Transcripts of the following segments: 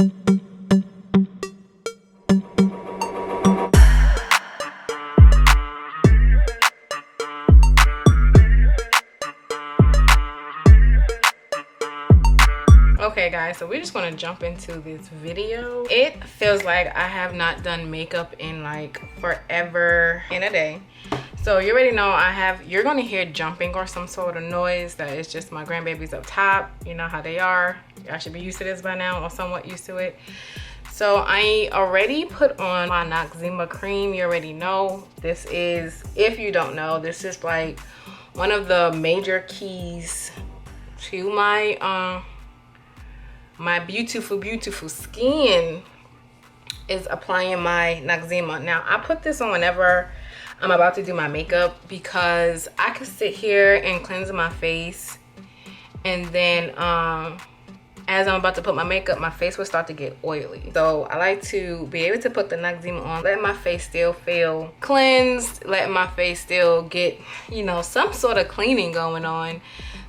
Okay guys, so we're just gonna jump into this video. It feels like I have not done makeup in like forever in a day. So you already know you're gonna hear jumping or some sort of noise. That is just my grandbabies up top. You know how they are. Y'all should be used to this by now, or somewhat used to it. So I already put on my NYX cream. You already know. This is, if you don't know, this is like one of the major keys to my my beautiful skin is applying my NYX. Now I put this on whenever I'm about to do my makeup because I could sit here and cleanse my face, and then as I'm about to put my makeup, my face will start to get oily. So I like to be able to put the NYX on, let my face still feel cleansed, let my face still get, you know, some sort of cleaning going on.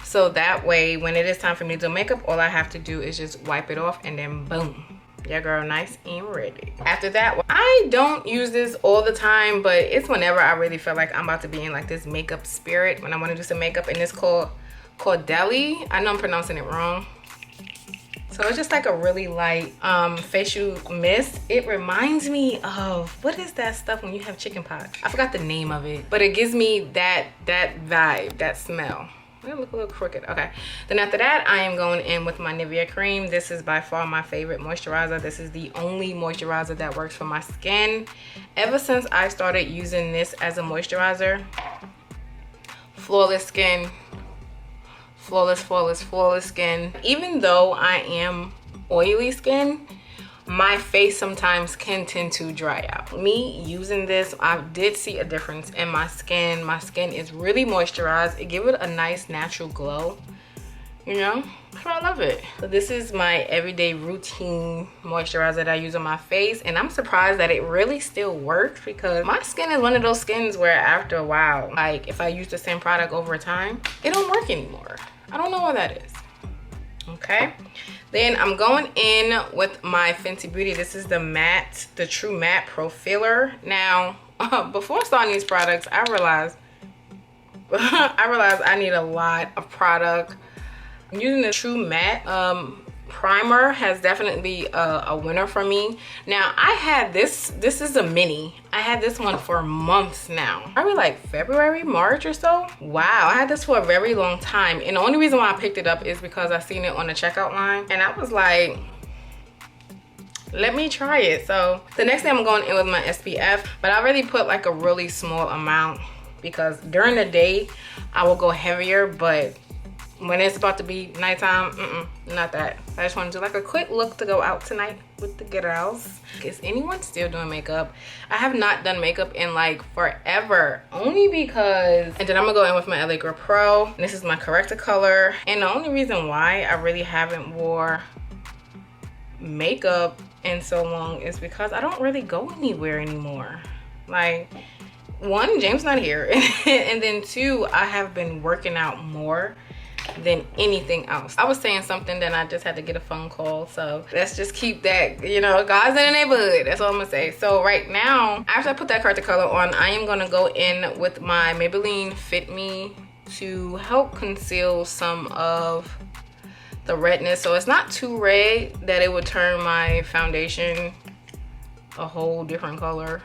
So that way, when it is time for me to do makeup, all I have to do is just wipe it off, and then boom, your girl nice and ready. After that, I don't use this all the time, but it's whenever I really feel like I'm about to be in like this makeup spirit, when I want to do some makeup, and it's called Caudalie. I know I'm pronouncing it wrong. So it's just like a really light facial mist. It reminds me of, what is that stuff when you have chicken pox? I forgot the name of it, but it gives me that vibe, that smell. I look a little crooked. Okay, then after that, I am going in with my Nivea Creme. This is by far my favorite moisturizer. This is the only moisturizer that works for my skin. Ever since I started using this as a moisturizer, flawless skin, flawless skin. Even though I am oily skin, my face sometimes can tend to dry out. Me using this, I did see a difference in my skin. My skin is really moisturized. It gives it a nice natural glow, you know? So I love it. So this is my everyday routine moisturizer that I use on my face, and I'm surprised that it really still works, because my skin is one of those skins where after a while, like if I use the same product over time, it don't work anymore. I don't know why that is. Okay, then I'm going in with my Fenty Beauty. This is the matte, the True Matte Pro Filler. Now, before starting these products, I realized I need a lot of product. I'm using the True Matte primer, has definitely a winner for me. Now I had this is a mini. I had this one for months now, probably like February, March or so. Wow, I had this for a very long time, and the only reason why I picked it up is because I seen it on the checkout line, and I was like, let me try it. So the next thing I'm going in with my SPF, but I already put like a really small amount, because during the day I will go heavier, but when it's about to be nighttime, not that. I just want to do like a quick look to go out tonight with the girls. Is anyone still doing makeup? I have not done makeup in like forever, only because, and then I'm gonna go in with my Elixir Pro. This is my corrector color, and the only reason why I really haven't wore makeup in so long is because I don't really go anywhere anymore. Like, one, James not here, and then two, I have been working out more than anything else. I was saying something, then I just had to get a phone call, so let's just keep that, you know, God's in the neighborhood. That's all I'm gonna say. So right now, after I put that corrector color on, I am gonna go in with my Maybelline Fit Me to help conceal some of the redness, so it's not too red that it would turn my foundation a whole different color.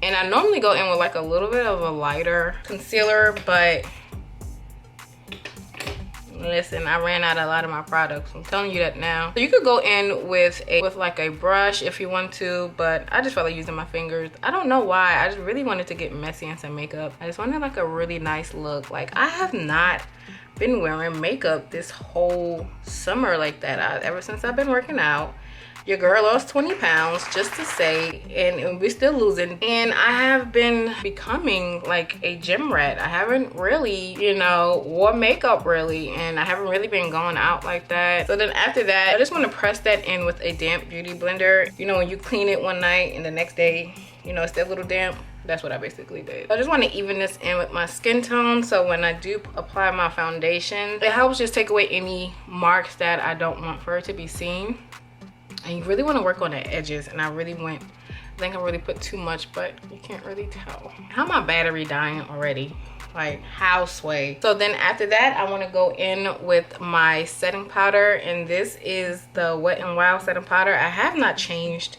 And I normally go in with like a little bit of a lighter concealer, but listen, I ran out of a lot of my products. I'm telling you that now. So you could go in with like a brush if you want to, but I just felt like using my fingers. I don't know why. I just really wanted to get messy in some makeup. I just wanted like a really nice look. Like, I have not been wearing makeup this whole summer like that. Ever since I've been working out. Your girl lost 20 pounds, just to say, and we're still losing. And I have been becoming like a gym rat. I haven't really, you know, wore makeup really, and I haven't really been going out like that. So then after that, I just want to press that in with a damp beauty blender. You know, when you clean it one night and the next day, you know, it's still a little damp. That's what I basically did. I just want to even this in with my skin tone, so when I do apply my foundation, it helps just take away any marks that I don't want for it to be seen. And you really want to work on the edges, and I think I really put too much, but you can't really tell. How my battery dying already? Like, how sway? So then after that, I want to go in with my setting powder, and this is the Wet n Wild setting powder. I have not changed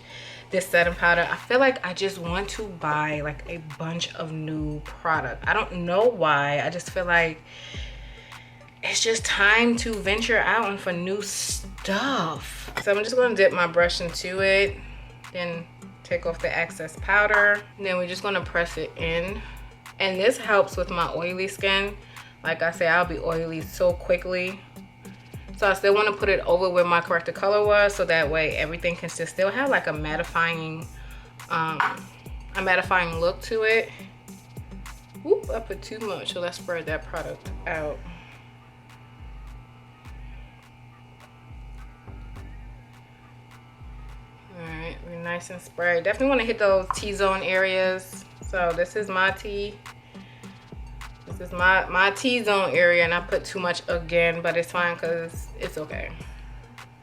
this setting powder. I feel like I just want to buy like a bunch of new product. I don't know why. I just feel like it's just time to venture out and for new stuff. So I'm just going to dip my brush into it, then take off the excess powder, and then we're just going to press it in. And this helps with my oily skin. Like I say, I'll be oily so quickly. So I still want to put it over where my corrector color was, so that way everything can still have like a mattifying look to it. Whoop, I put too much, so let's spread that product out. Alright, we're nice and sprayed. Definitely want to hit those T-zone areas. So this is my T. This is my T-zone area, and I put too much again, but it's fine because it's okay.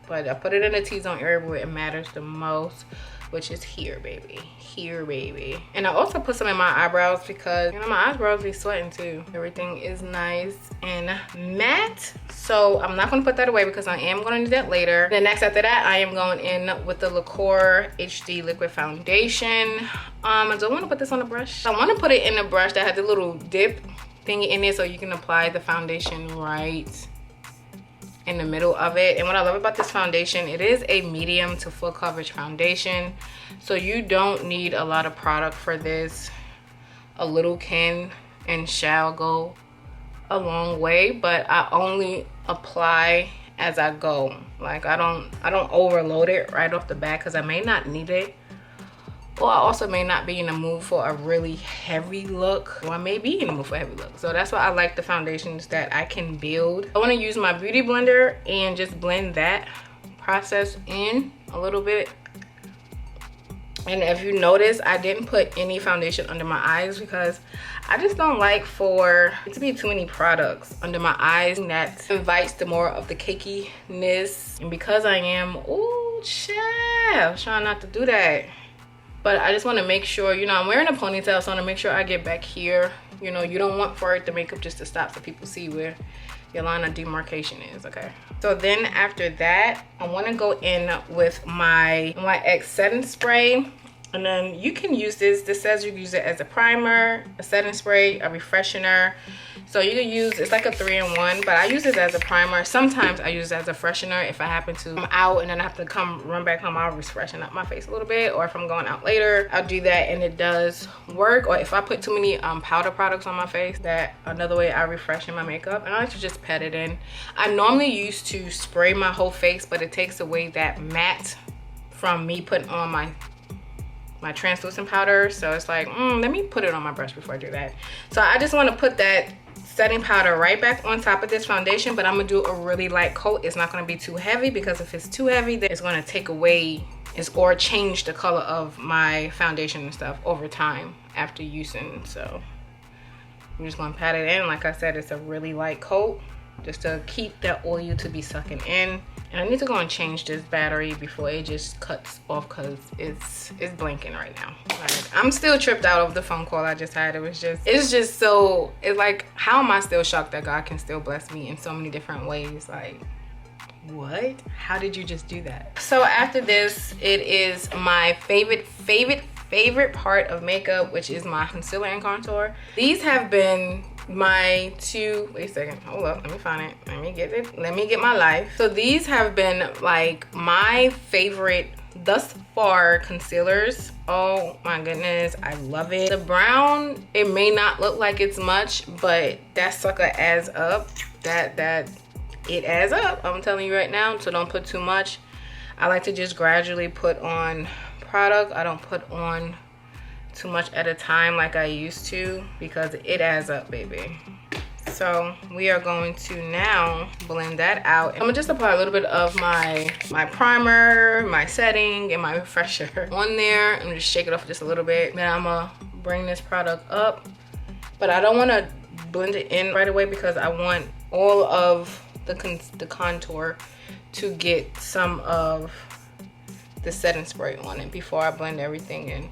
But I put it in the T-zone area where it matters the most, which is here, baby. Here, baby. And I also put some in my eyebrows because, you know, my eyebrows be sweating too. Everything is nice and matte. So I'm not going to put that away because I am going to do that later. Then next after that, I am going in with the Loreal HD Liquid Foundation. I don't want to put this on the brush. I want to put it in a brush that has a little dip thingy in it, so you can apply the foundation right in the middle of it. And what I love about this foundation, it is a medium to full coverage foundation, so you don't need a lot of product for this. A little can and shall go a long way, but I only apply as I go. Like I don't overload it right off the bat because I may not need it, or I also may not be in the mood for a really heavy look, or I may be in the mood for a heavy look. So that's why I like the foundations that I can build. I want to use my beauty blender and just blend that process in a little bit. And if you notice, I didn't put any foundation under my eyes because I just don't like for it to be too many products under my eyes. That invites the more of the cakiness. And because I am, ooh, child, trying not to do that. But I just want to make sure, you know, I'm wearing a ponytail, so I want to make sure I get back here. You know, you don't want for the makeup just to stop so people see where your line of demarcation is, okay? So then after that, I want to go in with my NYX Setting Spray. And then you can use this. This says you can use it as a primer, a setting spray, a refreshener. So you can use, it's like a 3-in-1, but I use this as a primer. Sometimes I use it as a freshener if I happen to come out and then I have to run back home. I'll just freshen up my face a little bit, or if I'm going out later, I'll do that and it does work. Or if I put too many powder products on my face, that another way I refreshen my makeup. And I like to just pat it in. I normally used to spray my whole face, but it takes away that matte from me putting on my translucent powder. So it's like, let me put it on my brush before I do that. So I just want to put that setting powder right back on top of this foundation, but I'm gonna do a really light coat. It's not gonna be too heavy, because if it's too heavy, then it's gonna take away or change the color of my foundation and stuff over time after using. So I'm just gonna pat it in. Like I said, it's a really light coat just to keep that oil to be sucking in. And I need to go and change this battery before it just cuts off, because it's blinking right now. Like, I'm still tripped out of the phone call I just had. It's just so, it's like, how am I still shocked that God can still bless me in so many different ways? Like, what? How did you just do that? So after this, it is my favorite part of makeup, which is my concealer and contour. These have been my two, wait a second, hold up, let me find it, let me get my life. So these have been like my favorite thus far concealers. Oh my goodness, I love it. The brown, it may not look like it's much, but that sucker adds up. That it adds up, I'm telling you right now. So don't put too much. I like to just gradually put on product. I don't put on too much at a time like I used to, because it adds up, baby. So we are going to now blend that out. I'm gonna just apply a little bit of my primer, my setting, and my refresher on there, and just shake it off just a little bit. Then I'm gonna bring this product up, but I don't want to blend it in right away because I want all of the contour to get some of the setting spray on it before I blend everything in.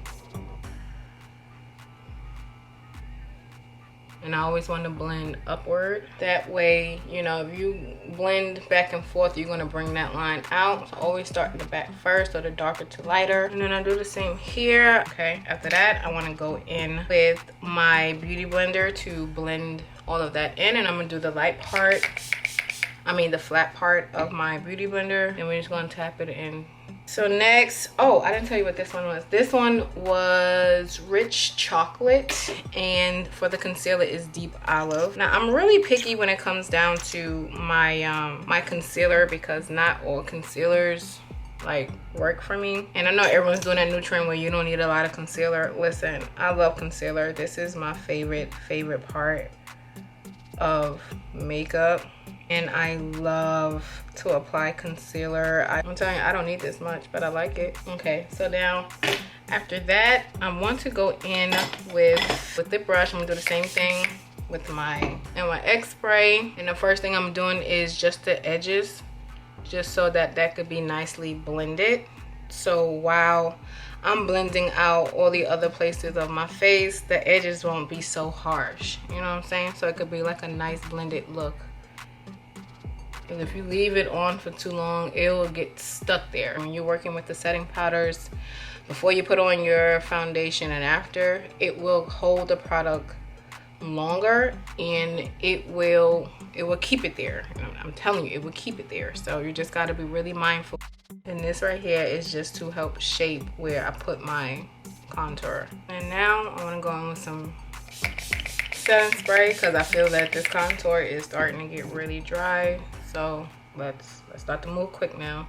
And I always want to blend upward. That way, you know, if you blend back and forth, you're going to bring that line out. So always start at the back first, or the darker to lighter. And then I do the same here. Okay, after that, I want to go in with my beauty blender to blend all of that in. And I'm going to do the light part, the flat part of my beauty blender. And we're just going to tap it in. So next, oh, I didn't tell you what this one was. This one was Rich Chocolate, and for the concealer is Deep Olive. Now I'm really picky when it comes down to my my concealer, because not all concealers like work for me. And I know everyone's doing that new trend where you don't need a lot of concealer. Listen, I love concealer. This is my favorite part of makeup. And I love to apply concealer. I'm telling you, I don't need this much, but I like it. Okay, so now after that, I want to go in with the brush. I'm gonna do the same thing with my NYX spray. And the first thing I'm doing is just the edges, just so that could be nicely blended. So while I'm blending out all the other places of my face, the edges won't be so harsh. You know what I'm saying? So it could be like a nice blended look. Because if you leave it on for too long, it will get stuck there. When you're working with the setting powders, before you put on your foundation and after, it will hold the product longer, and it will keep it there. I'm telling you, it will keep it there. So you just got to be really mindful. And this right here is just to help shape where I put my contour. And now I want to go in with some setting spray, because I feel that this contour is starting to get really dry. So let's start to move quick now.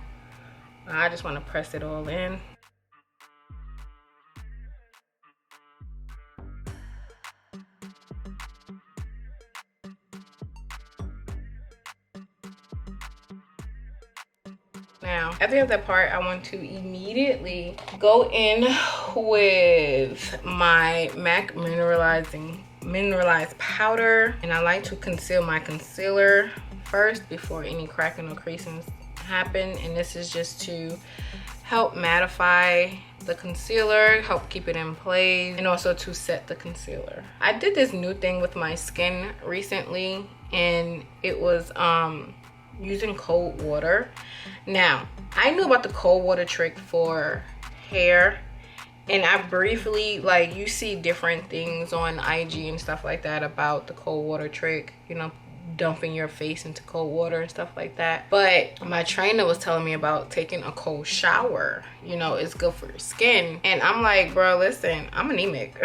I just want to press it all in. Now, after you have that part, I want to immediately go in with my MAC mineralized powder. And I like to conceal my concealer first before any cracking or creasing happen. And this is just to help mattify the concealer, help keep it in place, and also to set the concealer. I did this new thing with my skin recently, and it was using cold water. Now, I knew about the cold water trick for hair, and I briefly, like, you see different things on IG and stuff like that about the cold water trick, you know, dumping your face into cold water and stuff like that. But my trainer was telling me about taking a cold shower. You know, it's good for your skin. And I'm like, bro, listen, I'm anemic.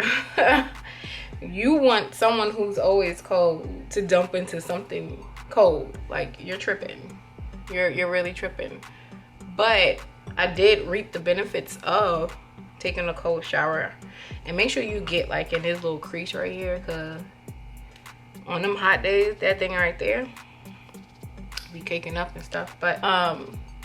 You want someone who's always cold to dump into something cold? Like, you're tripping. You're really tripping. But I did reap the benefits of taking a cold shower. And make sure you get like in this little crease right here, because on them hot days, that thing right there be caking up and stuff. But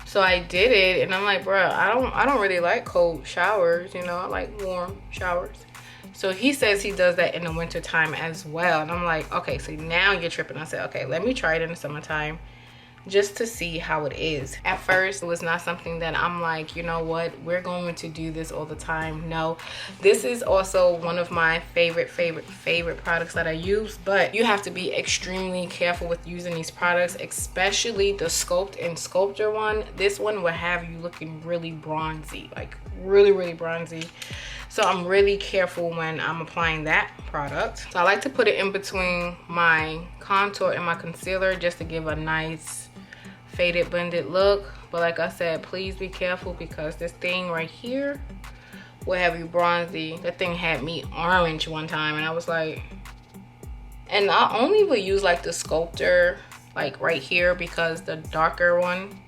so I did it, and I'm like, bro, I don't really like cold showers, you know. I like warm showers. So he says he does that in the winter time as well. And I'm like, okay, so now you're tripping. I said, okay, let me try it in the summertime just to see how it is. At first, it was not something that I'm like, you know what, we're going to do this all the time. No, this is also one of my favorite products that I use, but you have to be extremely careful with using these products, especially the Sculpt and Sculptor one. This one will have you looking really bronzy, like really bronzy. So I'm really careful when I'm applying that product. So I like to put it in between my contour and my concealer just to give a nice faded blended look. But like I said, please be careful, because this thing right here will have you bronzy. That thing had me orange one time, and I was like, and I only would use like the Sculptor like right here, because the darker one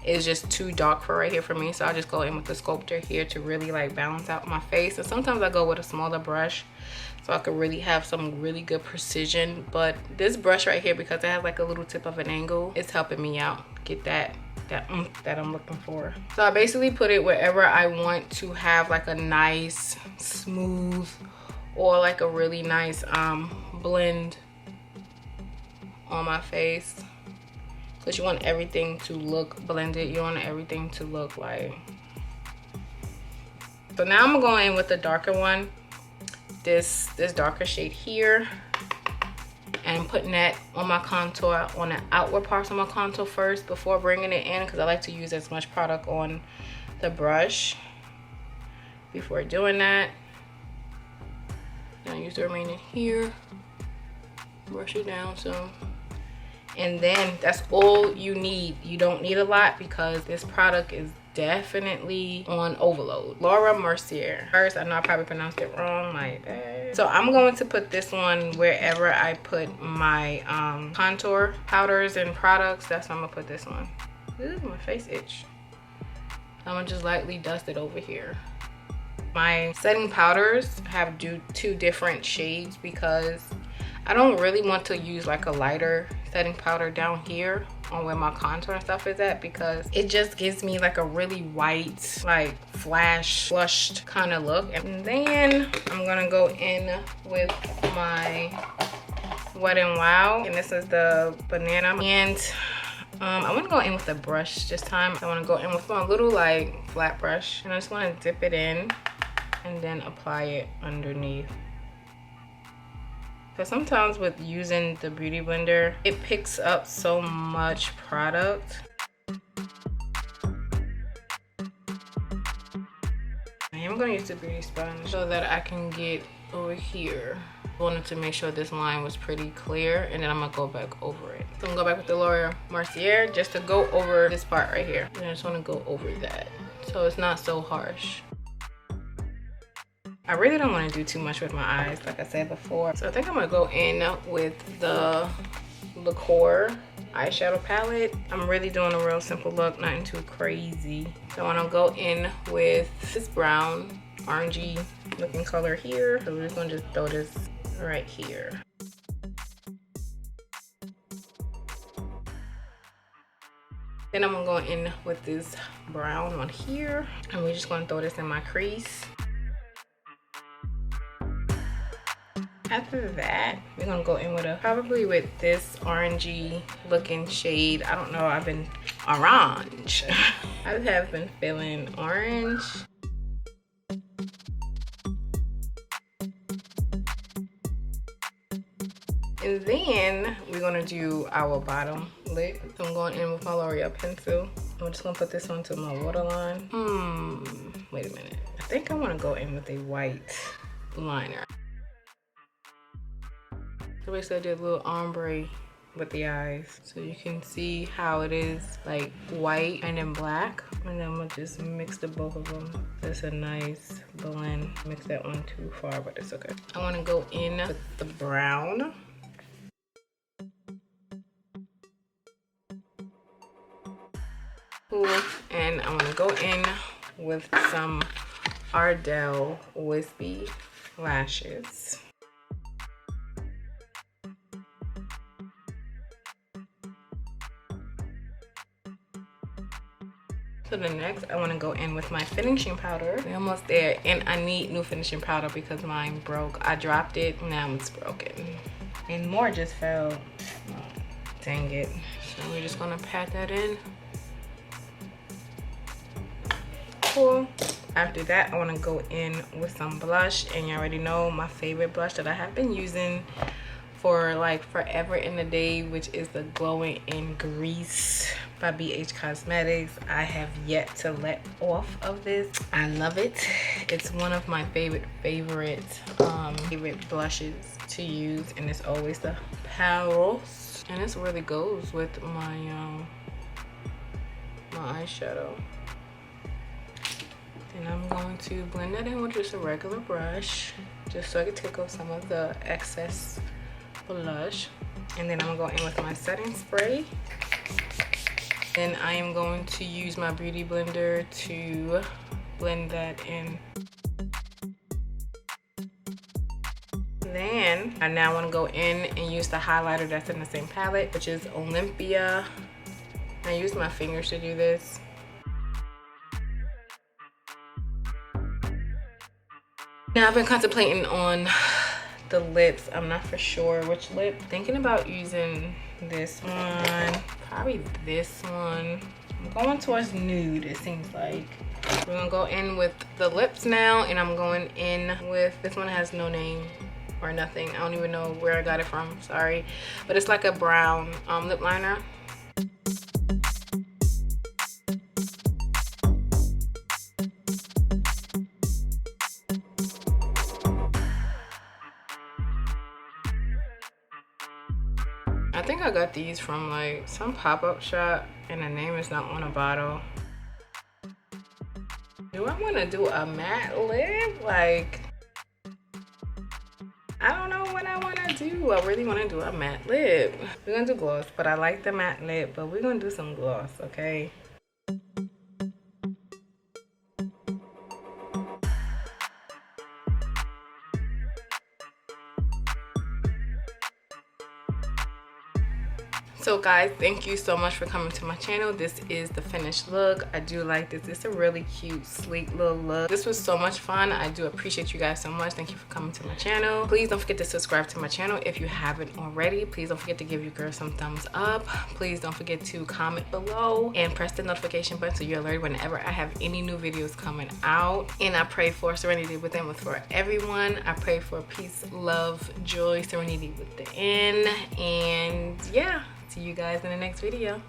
is just too dark for right here for me. So I just go in with the Sculptor here to really like balance out my face. And sometimes I go with a smaller brush so I could really have some really good precision. But this brush right here, because it has like a little tip of an angle, it's helping me out get that I'm looking for. So I basically put it wherever I want to have like a nice smooth or like a really nice blend on my face. Because you want everything to look blended. You want everything to look like So now I'm gonna go in with the darker one, this darker shade here, and I'm putting that on my contour, on the outward parts of my contour first before bringing it in, because I like to use as much product on the brush before doing that. Now use the remaining here, brush it down some. And then that's all you need. You don't need a lot because this product is definitely on overload. Laura Mercier. First, I know I probably pronounced it wrong, my bad. So I'm going to put this one wherever I put my contour powders and products. That's where I'm gonna put this one. Ooh, my face itch. I'm gonna just lightly dust it over here. My setting powders have two different shades because I don't really want to use like a lighter setting powder down here on where my contour and stuff is at, because it just gives me like a really white, like flushed kind of look. And then I'm gonna go in with my Wet n Wild, and this is the banana. And I want to go in with a brush this time. I want to go in with my little like flat brush, and I just want to dip it in and then apply it underneath. Because sometimes with using the beauty blender, it picks up so much product. I'm gonna use the beauty sponge so that I can get over here. I wanted to make sure this line was pretty clear, and then I'm gonna go back over it. So I'm gonna go back with the L'Oreal Mercier just to go over this part right here. And I just wanna go over that so it's not so harsh. I really don't want to do too much with my eyes, like I said before. So I think I'm gonna go in with the Liqueur eyeshadow palette. I'm really doing a real simple look, nothing too crazy. So I want to go in with this brown, orangey looking color here. So we're just gonna just throw this right here. Then I'm gonna go in with this brown on here, and we're just gonna throw this in my crease. After that, we're gonna go in with probably with this orangey looking shade. I don't know, I've been orange. I have been feeling orange. And then we're gonna do our bottom lip. So I'm going in with my L'Oreal pencil. I'm just gonna put this onto my waterline. Wait a minute. I think I wanna go in with a white liner. So basically I did a little ombre with the eyes. So you can see how it is like white and then black. And then I'm gonna just mix the both of them. That's a nice blend. Mix that one too far, but it's okay. I wanna go in with the brown. And I wanna go in with some Ariel Wispy lashes. So the next, I want to go in with my finishing powder. We're almost there, and I need new finishing powder because mine broke. I dropped it, now it's broken. And more just fell. Oh, dang it. So we're just gonna pat that in. Cool. After that, I want to go in with some blush, and you already know my favorite blush that I have been using for like forever in the day, which is the Glowing in Grease by BH Cosmetics. I have yet to let off of this. I love it. It's one of my favorite blushes to use, and it's always the Paros, and this really goes with my my eyeshadow. And I'm going to blend that in with just a regular brush, just so I can take off some of the excess blush. And then I'm gonna go in with my setting spray. Then I am going to use my beauty blender to blend that in. Then I now want to go in and use the highlighter that's in the same palette, which is Olympia. I use my fingers to do this. Now I've been contemplating on the lips. I'm not for sure which lip. Thinking about using this one, probably this one. I'm going towards nude, it seems like. We're gonna go in with the lips now, and I'm going in with, this one has no name or nothing. I don't even know where I got it from, sorry. But it's like a brown lip liner. I think I got these from like some pop-up shop, and the name is not on a bottle. Do I want to do a matte lip? Like, I don't know what I want to do. I really want to do a matte lip. We're gonna do gloss, but I like the matte lip, but we're gonna do some gloss, okay? So guys, thank you so much for coming to my channel. This is the finished look. I do like this. It's a really cute, sleek little look. This was so much fun. I do appreciate you guys so much. Thank you for coming to my channel. Please don't forget to subscribe to my channel if you haven't already. Please don't forget to give your girl some thumbs up. Please don't forget to comment below and press the notification button so you're alerted whenever I have any new videos coming out. And I pray for serenity within for everyone. I pray for peace, love, joy, serenity within. And yeah, see you guys in the next video.